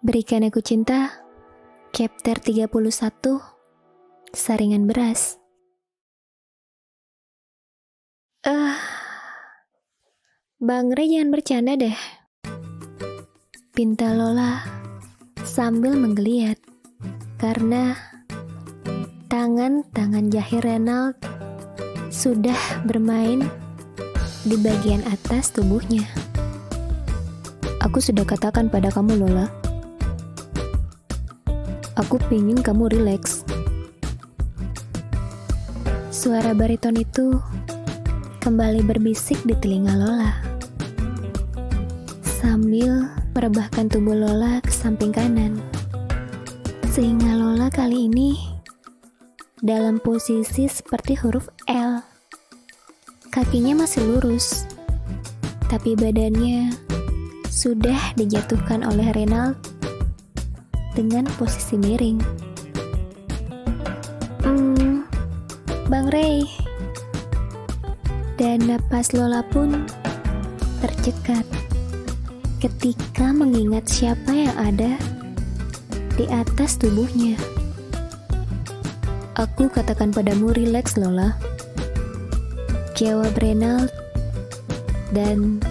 Berikan Aku Cinta, Chapter 31, Saringan Beras. Bang Re jangan bercanda deh, pinta Lola sambil menggeliat karena tangan-tangan jahir Renald sudah bermain di bagian atas tubuhnya. Aku sudah katakan pada kamu, Lola. Aku pingin kamu rileks. Suara bariton itu kembali berbisik di telinga Lola, sambil merebahkan tubuh Lola ke samping kanan, sehingga Lola kali ini dalam posisi seperti huruf L. Kakinya masih lurus, tapi badannya sudah dijatuhkan oleh Renald dengan posisi miring. Bang Ray. Dan napas Lola pun tercekat ketika mengingat siapa yang ada di atas tubuhnya. Aku katakan padamu rileks, Lola, jawab Renald, dan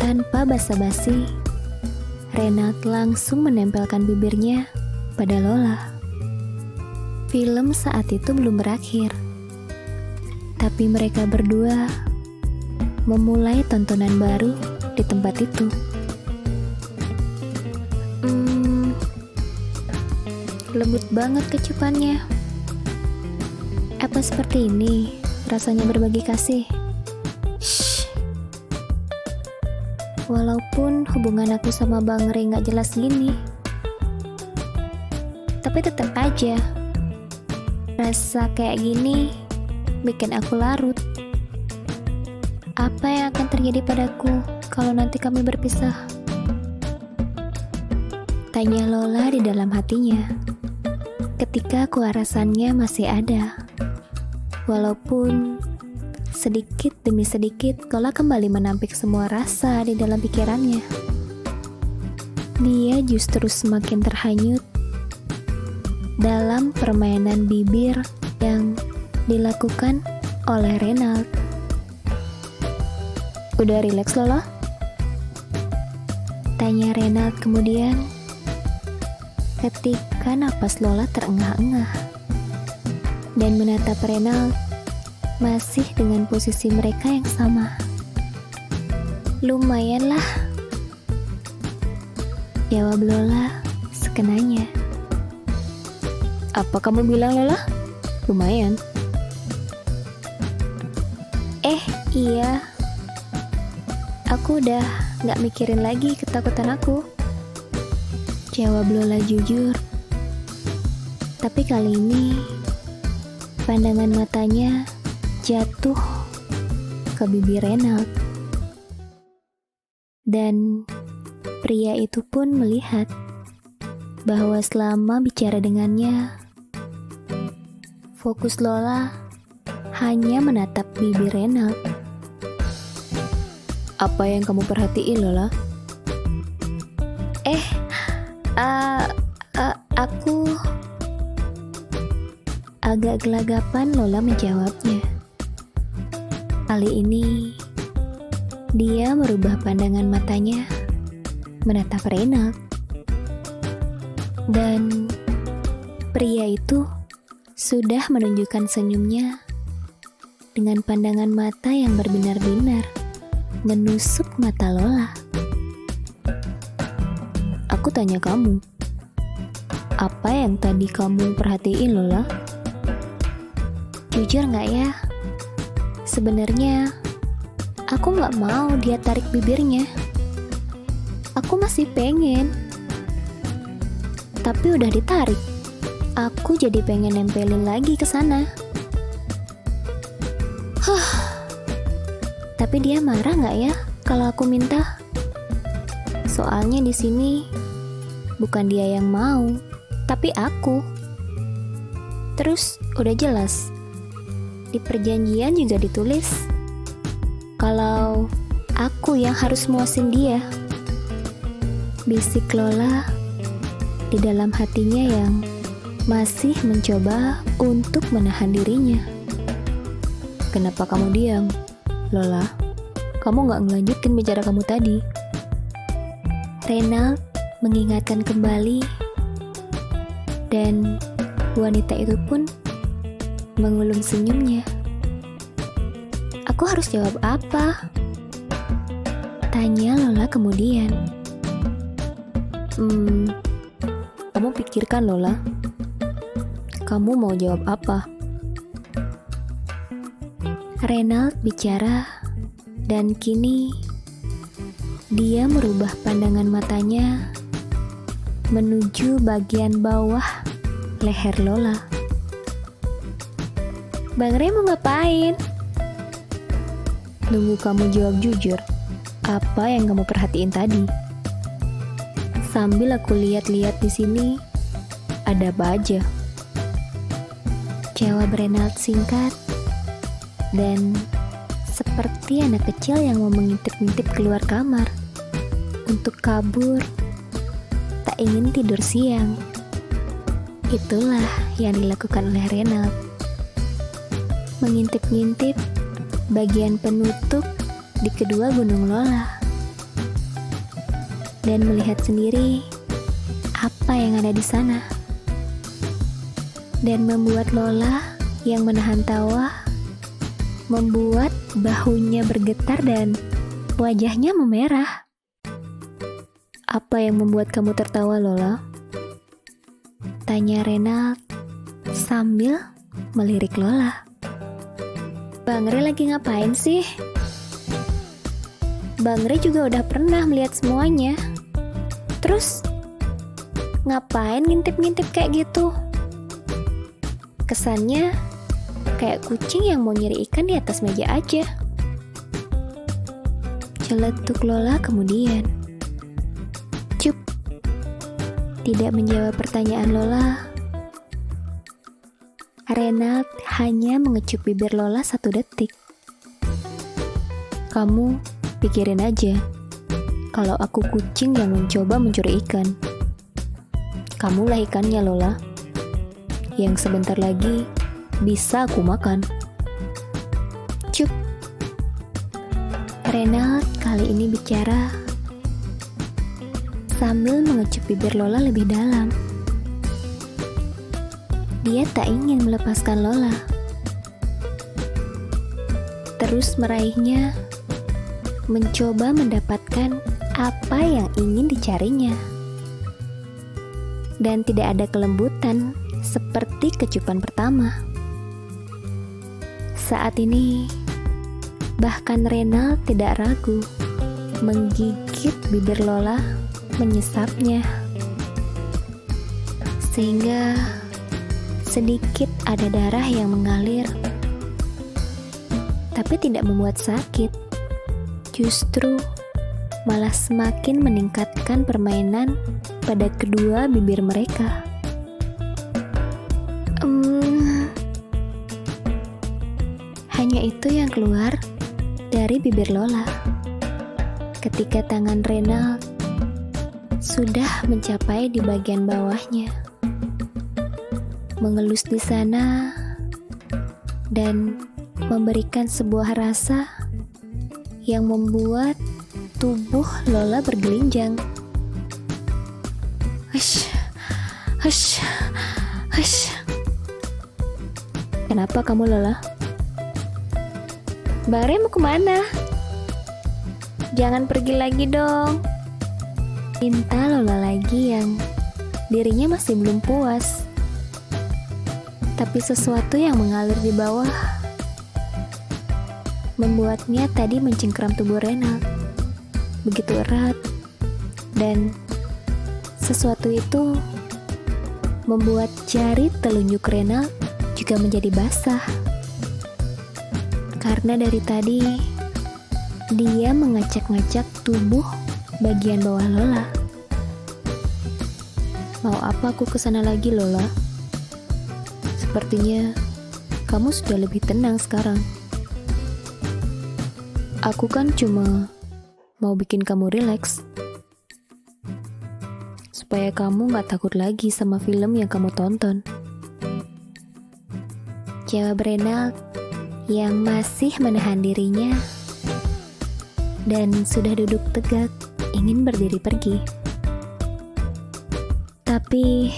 tanpa basa-basi Renald langsung menempelkan bibirnya pada Lola. Film saat itu belum berakhir, tapi mereka berdua memulai tontonan baru di tempat itu. Lembut banget kecupannya. Apa seperti ini rasanya berbagi kasih? Walaupun hubungan aku sama Bang Re gak jelas gini, tapi tetap aja rasa kayak gini bikin aku larut. Apa yang akan terjadi padaku kalau nanti kami berpisah? Tanya Lola di dalam hatinya ketika kewarasannya masih ada. Walaupun sedikit demi sedikit Lola kembali menampik semua rasa di dalam pikirannya. Dia justru semakin terhanyut dalam permainan bibir yang dilakukan oleh Renald. Udah rileks, Lola? Tanya Renald kemudian ketika napas Lola terengah-engah dan menatap Renald masih dengan posisi mereka yang sama. Lumayan lah, jawab Lola sekenanya. Apa kamu bilang, Lola? Lumayan. Iya. Aku udah gak mikirin lagi ketakutan aku, jawab Lola jujur. Tapi kali ini pandangan matanya jatuh ke bibir Renald, dan pria itu pun melihat bahwa selama bicara dengannya, fokus Lola hanya menatap bibir Renald. Apa yang kamu perhatiin, Lola? Aku agak gelagapan Lola menjawabnya. Kali ini dia merubah pandangan matanya menatap Renald, dan pria itu sudah menunjukkan senyumnya dengan pandangan mata yang berbinar-binar menusuk mata Lola. Aku tanya kamu, apa yang tadi kamu perhatiin, Lola? Jujur gak ya? Sebenarnya aku gak mau dia tarik bibirnya. Aku masih pengen, tapi udah ditarik. Aku jadi pengen nempelin lagi ke sana. Tapi dia marah gak ya kalau aku minta? Soalnya di sini bukan dia yang mau, tapi aku. Terus udah jelas di perjanjian juga ditulis kalau aku yang harus muasin dia. Bisik Lola di dalam hatinya yang masih mencoba untuk menahan dirinya. Kenapa kamu diam? Lola, kamu gak ngelanjutkan bicara kamu tadi. Reynald mengingatkan kembali, dan wanita itu pun mengulum senyumnya. Aku harus jawab apa? Tanya Lola kemudian. Kamu pikirkan, Lola. Kamu mau jawab apa? Reynald bicara, dan kini dia merubah pandangan matanya menuju bagian bawah leher Lola. Bang Rey mau ngapain? Nunggu kamu jawab jujur. Apa yang kamu perhatiin tadi? Sambil aku lihat-lihat di sini, ada apa aja? Jawab Reynald singkat, dan seperti anak kecil yang mau mengintip-ngintip keluar kamar untuk kabur, tak ingin tidur siang. Itulah yang dilakukan oleh Reynald. Mengintip-ngintip bagian penutup di kedua gunung Lola, dan melihat sendiri apa yang ada di sana, dan membuat Lola yang menahan tawa, membuat bahunya bergetar dan wajahnya memerah. Apa yang membuat kamu tertawa, Lola? Tanya Reynald sambil melirik Lola. Bang Rey lagi ngapain sih? Bang Rey juga udah pernah melihat semuanya. Terus ngapain ngintip-ngintip kayak gitu? Kesannya kayak kucing yang mau nyari ikan di atas meja aja. Celetuk Lola kemudian. Cup. Tidak menjawab pertanyaan Lola. Reynald hanya mengecup bibir Lola 1 detik. Kamu pikirin aja, kalau aku kucing yang mencoba mencuri ikan. Kamulah ikannya, Lola, yang sebentar lagi bisa aku makan. Cup. Reynald kali ini bicara sambil mengecup bibir Lola lebih dalam. Dia tak ingin melepaskan Lola, terus meraihnya, mencoba mendapatkan apa yang ingin dicarinya. Dan tidak ada kelembutan seperti kecupan pertama. Saat ini, bahkan Reynald tidak ragu menggigit bibir Lola, menyesapnya. Sehingga sedikit ada darah yang mengalir, tapi tidak membuat sakit. Justru malah semakin meningkatkan permainan pada kedua bibir mereka. Hanya itu yang keluar dari bibir Lola ketika tangan Reynald sudah mencapai di bagian bawahnya, mengelus di sana dan memberikan sebuah rasa yang membuat tubuh Lola bergelinjang. Hush, hush, hush. Kenapa kamu, Lola? Bang Rey mau kemana? Jangan pergi lagi dong. Minta Lola lagi yang dirinya masih belum puas. Tapi sesuatu yang mengalir di bawah membuatnya tadi mencengkeram tubuh Reynald begitu erat, dan sesuatu itu membuat jari telunjuk Reynald juga menjadi basah. Karena dari tadi dia mengacak-ngacak tubuh bagian bawah Lola. Mau apa aku kesana lagi, Lola? Sepertinya kamu sudah lebih tenang sekarang. Aku kan cuma mau bikin kamu rileks supaya kamu gak takut lagi sama film yang kamu tonton. Jawab Reynald yang masih menahan dirinya dan sudah duduk tegak ingin berdiri pergi. Tapi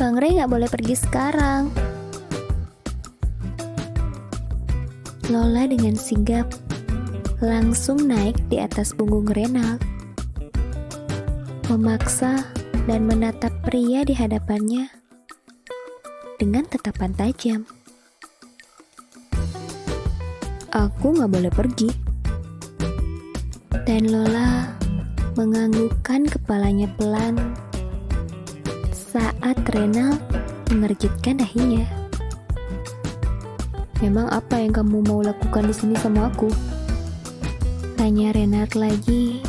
Bang Ray gak boleh pergi sekarang. Lola dengan sigap langsung naik di atas punggung Reynald, memaksa dan menatap pria di hadapannya dengan tatapan tajam. Aku gak boleh pergi. Dan Lola menganggukkan kepalanya pelan saat Reynald mengerjitkan dahinya. Memang apa yang kamu mau lakukan di sini sama aku? Tanya Reynald lagi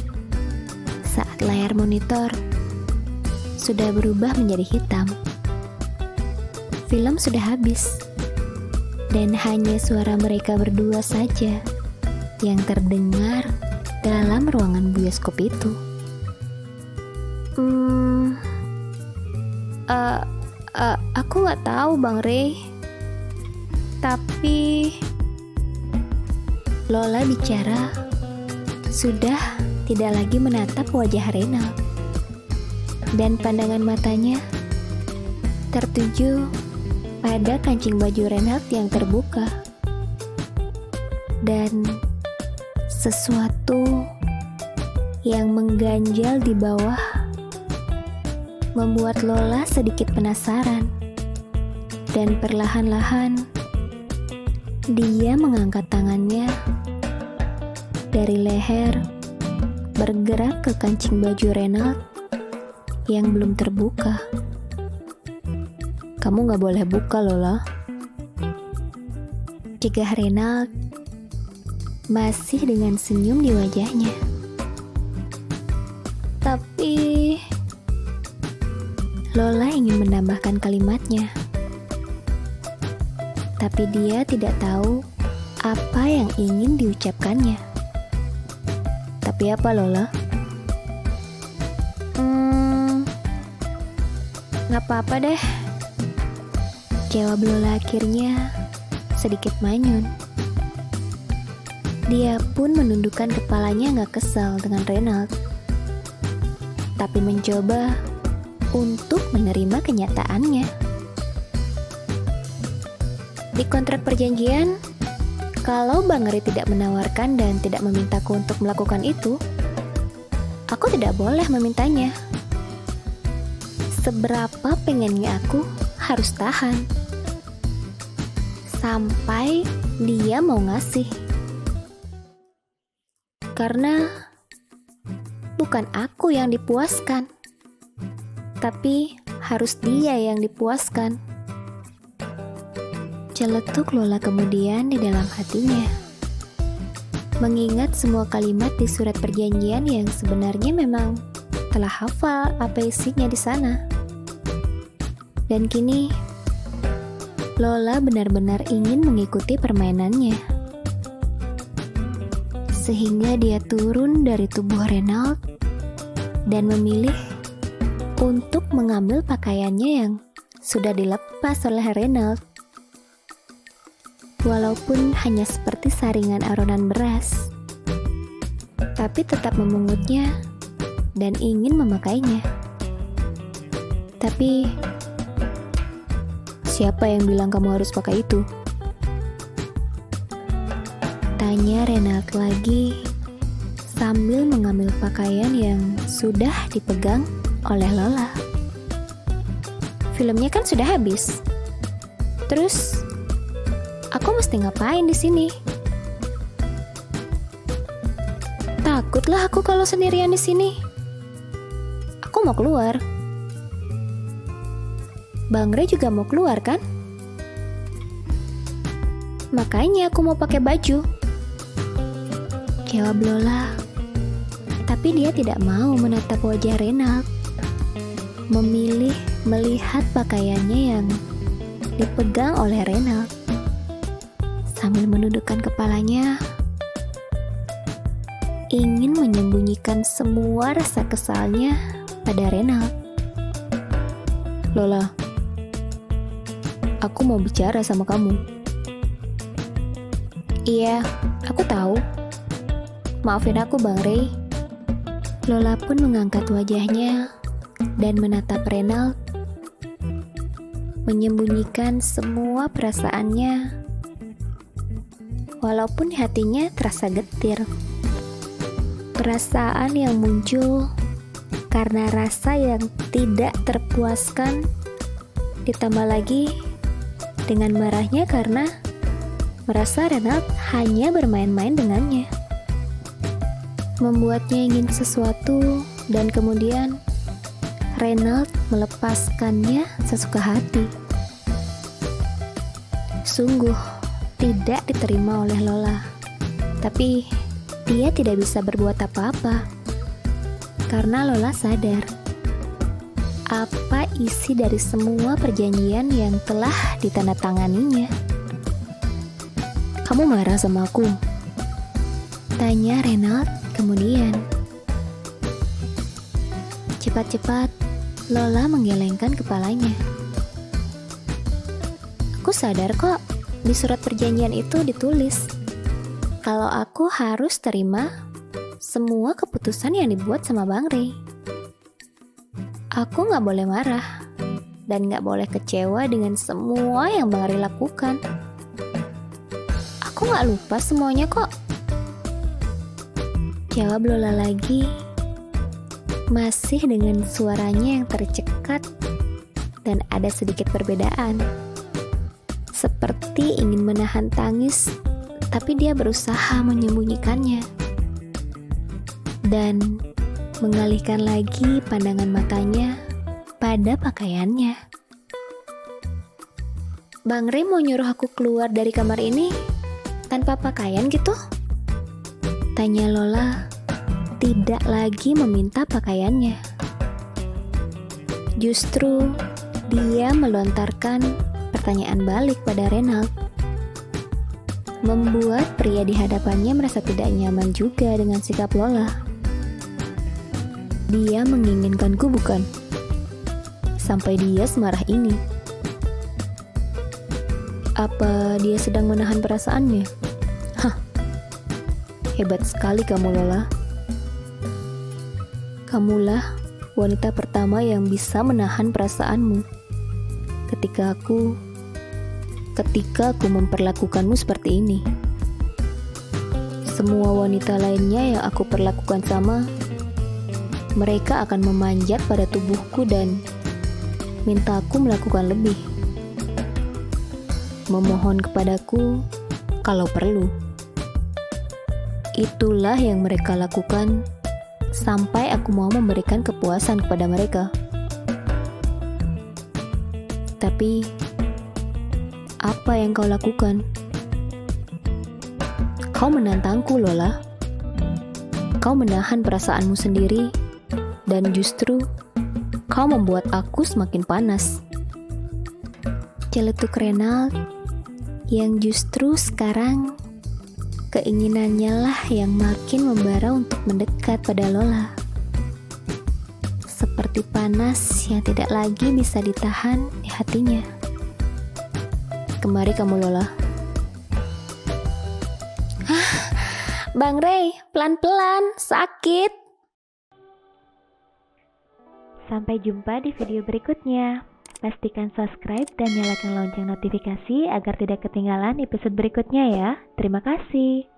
saat layar monitor sudah berubah menjadi hitam. Film sudah habis dan hanya suara mereka berdua saja yang terdengar dalam ruangan bioskop itu. Aku nggak tahu Bang Ray. Tapi Lola bicara sudah tidak lagi menatap wajah Reynald, dan pandangan matanya tertuju pada kancing baju Reynald yang terbuka. Dan sesuatu yang mengganjal di bawah membuat Lola sedikit penasaran. Dan perlahan-lahan dia mengangkat tangannya dari leher bergerak ke kancing baju Reynald yang belum terbuka. Kamu gak boleh buka, Lola. Cegah Reynald masih dengan senyum di wajahnya. Tapi Lola ingin menambahkan kalimatnya. Tapi dia tidak tahu apa yang ingin diucapkannya. Tapi apa, Lola? Gak apa-apa deh. Jawab Lola akhirnya sedikit manyun. Dia pun menundukkan kepalanya gak kesal dengan Reynald, tapi mencoba untuk menerima kenyataannya. Di kontrak perjanjian, kalau Bang Ray tidak menawarkan dan tidak memintaku untuk melakukan itu, aku tidak boleh memintanya. Seberapa pengennya aku harus tahan sampai dia mau ngasih. Karena bukan aku yang dipuaskan, tapi harus dia yang dipuaskan. Celetuk Lola kemudian di dalam hatinya, mengingat semua kalimat di surat perjanjian yang sebenarnya memang telah hafal apa isinya di sana. Dan kini Lola benar-benar ingin mengikuti permainannya, sehingga dia turun dari tubuh Reynald dan memilih untuk mengambil pakaiannya yang sudah dilepas oleh Reynald. Walaupun hanya seperti saringan aronan beras, tapi tetap memungutnya dan ingin memakainya. Tapi siapa yang bilang kamu harus pakai itu? Tanya Reynald lagi sambil mengambil pakaian yang sudah dipegang oleh Lola. Filmnya kan sudah habis. Terus aku mesti ngapain di sini? Takutlah aku kalau sendirian di sini. Aku mau keluar. Bang Ray juga mau keluar kan? Makanya aku mau pakai baju. Jawab Lola. Tapi dia tidak mau menatap wajah Reynald. Memilih melihat pakaiannya yang dipegang oleh Reynald. Sambil menundukkan kepalanya, ingin menyembunyikan semua rasa kesalnya pada Renald. Lola, aku mau bicara sama kamu. Iya, aku tahu. Maafin aku, Bang Ray. Lola pun mengangkat wajahnya dan menatap Renald, menyembunyikan semua perasaannya, walaupun hatinya terasa getir. Perasaan yang muncul karena rasa yang tidak terpuaskan, ditambah lagi dengan marahnya karena merasa Renald hanya bermain-main dengannya, membuatnya ingin sesuatu dan kemudian Renald melepaskannya sesuka hati. Sungguh tidak diterima oleh Lola, tapi dia tidak bisa berbuat apa-apa karena Lola sadar apa isi dari semua perjanjian yang telah ditandatanganinya. Kamu marah sama aku? Tanya Renald kemudian. Cepat-cepat Lola menggelengkan kepalanya. Aku sadar kok, di surat perjanjian itu ditulis kalau aku harus terima semua keputusan yang dibuat sama Bang Ray. Aku gak boleh marah dan gak boleh kecewa dengan semua yang Bang Ray lakukan. Aku gak lupa semuanya kok. Jawab Lola lagi, masih dengan suaranya yang tercekat dan ada sedikit perbedaan. Seperti ingin menahan tangis, tapi dia berusaha menyembunyikannya dan mengalihkan lagi pandangan matanya pada pakaiannya. Bang Ray mau nyuruh aku keluar dari kamar ini tanpa pakaian gitu? Tanya Lola, tidak lagi meminta pakaiannya. Justru dia melontarkan pertanyaan balik pada Renald, membuat pria di hadapannya merasa tidak nyaman juga dengan sikap Lola. Dia menginginkanku bukan? Sampai dia semarah ini. Apa dia sedang menahan perasaannya? Hah, hebat sekali kamu Lola. Kamulah wanita pertama yang bisa menahan perasaanmu ketika aku memperlakukanmu seperti ini. Semua wanita lainnya yang aku perlakukan sama, mereka akan memanjat pada tubuhku dan minta aku melakukan lebih, memohon kepadaku kalau perlu. Itulah yang mereka lakukan sampai aku mau memberikan kepuasan kepada mereka. Tapi apa yang kau lakukan? Kau menantangku, Lola. Kau menahan perasaanmu sendiri dan justru kau membuat aku semakin panas. Celetuk Renald yang justru sekarang keinginannya lah yang makin membara untuk mendekat pada Lola. Seperti panas yang tidak lagi bisa ditahan di hatinya. Kemari kamu Lola. Bang Ray, pelan-pelan, sakit. Sampai jumpa di video berikutnya. Pastikan subscribe dan nyalakan lonceng notifikasi agar tidak ketinggalan episode berikutnya ya. Terima kasih.